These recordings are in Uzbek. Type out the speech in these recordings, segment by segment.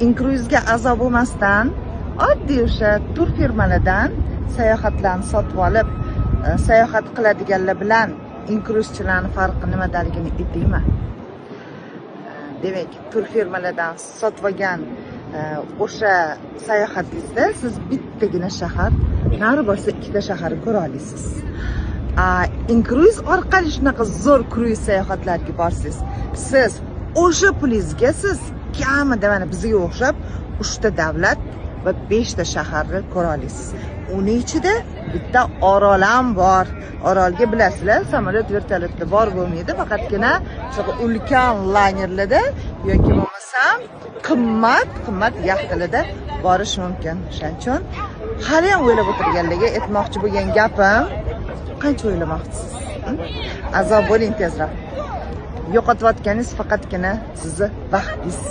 inkruizga a'zo bo'lmasdan oddiy o'sha tur firmalardan sayohatlarni sotib olib sayohat qiladiganlar bilan inkruzchilarning farqi nimadaligini aytaymi? Demak, tur firmalardan sotib olgan o'sha sayohatingizda siz bittagina shahar, nari borsa ikkita shaharni ko'ra olasiz. Inkruiz orqali shunaqa zo'r kruiz sayohatlarga borsiz. Siz o'sha pulingizga siz kamida mana bizga o'xshab 3 ta davlat va 5 ta shaharni ko'ra olasiz. Uning ichida bitta orol ham bor. Orolga bilasizlar, samolyot vertolyotda bor bo'lmaydi, faqatgina shunaqa ulkan laynerlarda yoki bo'lmasam qimmat yaxtalarda borish mumkin. Shuning uchun hali ham o'ylab o'tirganlarga aytmoqchi bo'lgan gapim, qancha o'ylamoqchisiz? Azob bo'ling tezroq. Yo'qotayotganingiz faqatgina sizni vaqtingiz.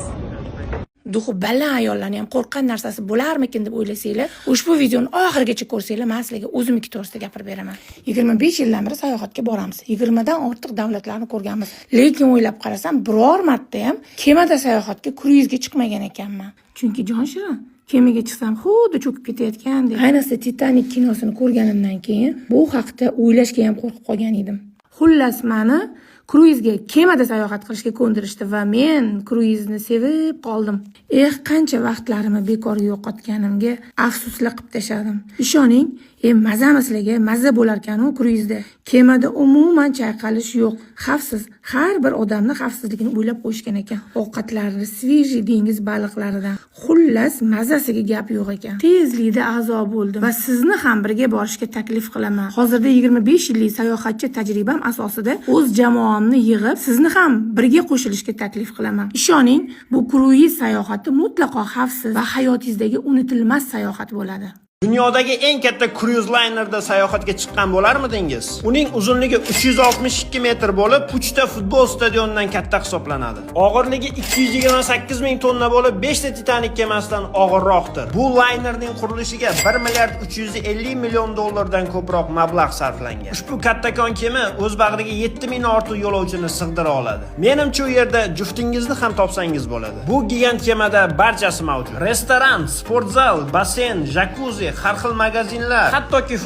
Duxu baland ayollarni ham qo'rqqan narsasi bo'larmikin deb o'ylasanglar, ushbu videoni oxirigacha ko'rsanglar, men sizlarga o'zimniki to'g'risida gapirib beraman. 25 yildan beri sayohatga boramiz. 20 dan ortiq davlatlarni ko'rganmiz. Lekin o'ylab qarasam, biror marta ham kemada sayohatga, kruizga chiqmagan ekanman. Chunki jonishirin, kemaga chiqsam xuddi cho'kib ketayotgandek. Ayniqsa Titanic kinosini ko'rganimdan keyin bu haqda o'ylashga ham qo'rqib qolgan edim. Xullas, meni kruizga, kemada sayohat qilishga ko'ndirishdi va men kruizni sevib qoldim. Qancha vaqtlarimni bekorga yo'qotganimga afsuslar qilib tashladim. Ishoning, mazami sizlarga, mazza bo'larkan u kruizda. Kemada umuman chayqalish yo'q. Xavfsiz. Har bir odamni xavfsizligini o'ylab qo'yishgan ekan. Ovqatlari svejiy dengiz baliqlaridan. Xullas, mazasiga gap yo'q ekan. Tezlikda a'zo bo'ldim va sizni ham birga borishga taklif qilaman. Hozirda 25 yillik sayohatchi tajribam asosida o'z jamoamni yig'ib, sizni ham birga qo'shilishga taklif qilaman. Ishoning, bu kruiz sayohati mutlaqo xavfsiz va hayotingizdagi unutilmas sayohat bo'ladi. Dunyodagi eng katta cruise linerda sayohatga chiqqan bo'larmidingiz? Uning uzunligi 362 metr bo'lib, 3 ta futbol stadionidan katta hisoblanadi. Og'irligi 228 ming tonna bo'lib, 5 ta Titanic kemasidan og'irroqdir. Bu linerning qurilishiga 1 milliard 350 million dollardan ko'proq mablag' sarflangan. Ushbu kattakon kema o'z bag'riga 7 ming ortiq yo'lovchini sig'dira oladi. Menimcha u yerda juftingizni ham topsangiz bo'ladi. Bu gigant kemada barchasi mavjud. Restoran, sport zal, basseyn, jakuzi, har xil magazinlar, hattoki